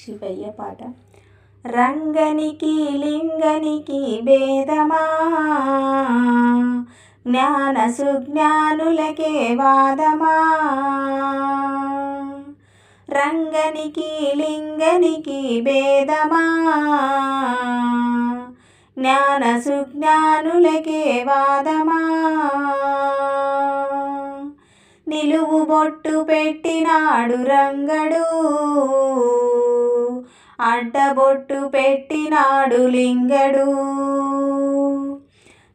శివయ్య పాట. రంగనికి లింగనికి భేదమా, జ్ఞాన సుజ్ఞానులకే వాదమా. రంగనికి లింగనికి భేదమా, జ్ఞాన సుజ్ఞానులకే వాదమా. నిలువు బొట్టు పెట్టినాడు రంగడు, అడ్డబొట్టు పెట్టినాడు లింగడు.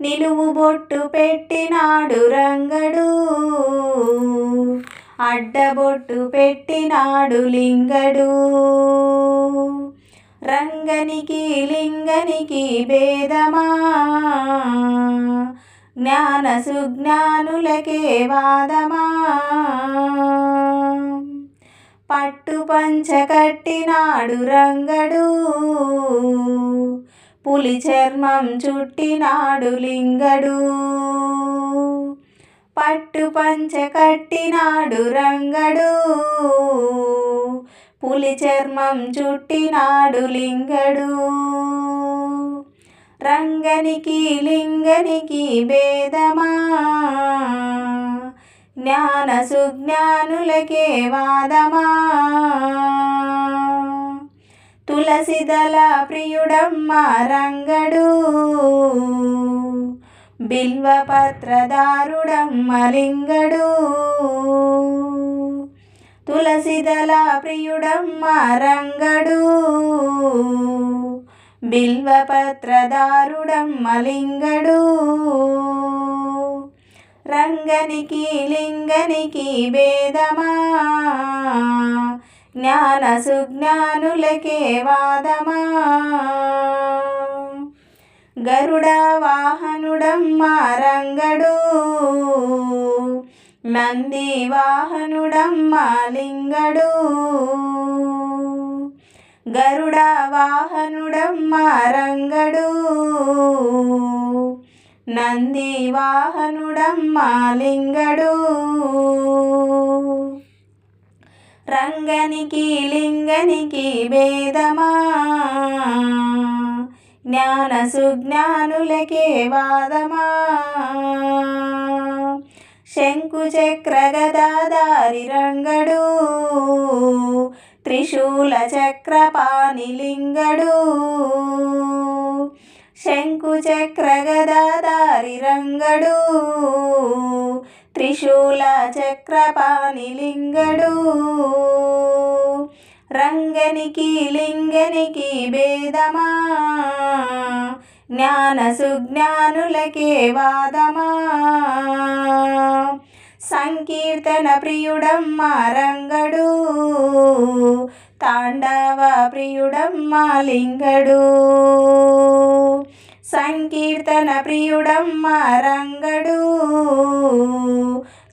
నిలువు బొట్టు పెట్టినాడు రంగడు, అడ్డబొట్టు పెట్టినాడు లింగడు. రంగనికి లింగనికి భేదమా, జ్ఞాన సుజ్ఞానులకే వాదమా. పట్టు పంచ కట్టినాడు రంగడు, పులి చర్మం చుట్టినాడు లింగడు. పట్టు పంచ కట్టినాడు రంగడు, పులి చర్మం చుట్టినాడు లింగడు. రంగనికి లింగనికి భేదమా, జ్ఞాన సుజ్ఞానులకే వాదమా. తులసిదళ ప్రియుడమ్మ రంగడు, బిల్వపత్రదారుడమ్మ లింగడు. తులసిదళ ప్రియుడమ్మ రంగడు, బిల్వపత్రదారుడమ్మ లింగడు. రంగనికి లింగనికి భేదమా, జ్ఞాన సుజ్ఞానులకే వాదమా. గరుడ వాహనుడమ్మ రంగడు, నంది వాహనుడమ్మ లింగడు. గరుడ వాహనుడమ్మ రంగడు, నంది వాహనుడమ్మ లింగడు. రంగనికి లింగనికి భేదమా, జ్ఞాన సుజ్ఞానులకే వాదమా. శంకు చక్ర గదాధారి రంగడు, త్రిశూల చక్రపాణి లింగడు. శంకు చక్ర గదాధారి రంగడు, త్రిశూల చక్రపాణి లింగడు. రంగనికి లింగనికి భేదమా, జ్ఞాన సుజ్ఞానులకే వాదమా. సంకీర్తన ప్రియుడమ్మ రంగడు, తాండవ ప్రియుడమ్మ లింగడు. సంకీర్తన ప్రియుడమ్మ రంగడు,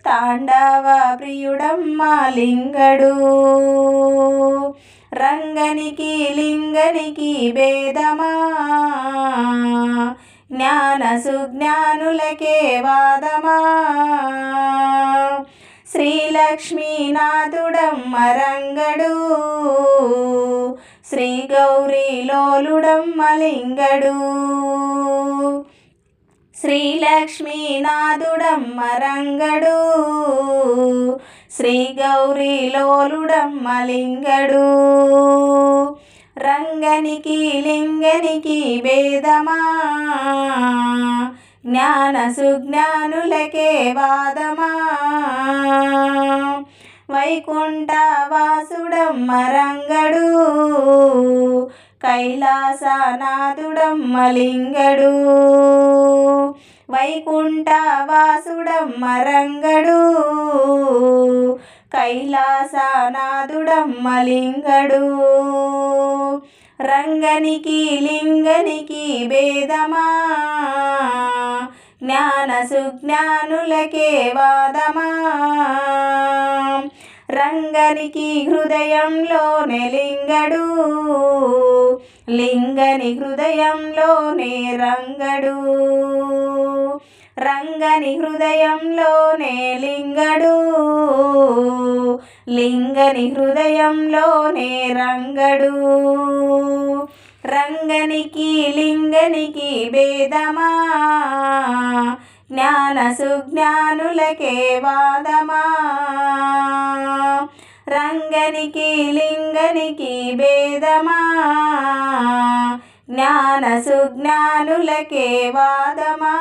తాండవ ప్రియుడమ్మ లింగడు. రంగనికి లింగనికి భేదమా, జ్ఞాన సుజ్ఞానులకే వాదమా. శ్రీలక్ష్మీనాథుడమ్మ రంగడు, శ్రీ గౌరీ లోలుడమ్మ లింగడు. శ్రీలక్ష్మీనాథుడమ్మ రంగడు, శ్రీ గౌరీ లోలుడమ్మ లింగడు. రంగనికి లింగనికి భేదమా, జ్ఞాన సుజ్ఞానులకే వాదమా. వైకుంఠ వాసుడమ్మ రంగడు, కైలాసనాథుడమ్మ లింగడు. వైకుంఠ వాసుడమ్మ రంగడు, కైలాసనాథుడమ్మ లింగడు. రంగనికి లింగనికి భేదమా, జ్ఞాన సుజ్ఞానులకే వాదమా. రంగనికి హృదయంలోనే లింగడు, లింగని హృదయంలోనే రంగడు, రంగని హృదయంలోనే లింగడు, లింగని హృదయంలోనే రంగడు. రంగనికి లింగనికి భేదమా, జ్ఞాన సుజ్ఞానులకే వాదమా. రంగనికి లింగనికి భేదమా, జ్ఞాన సుజ్ఞానులకే వాదమా.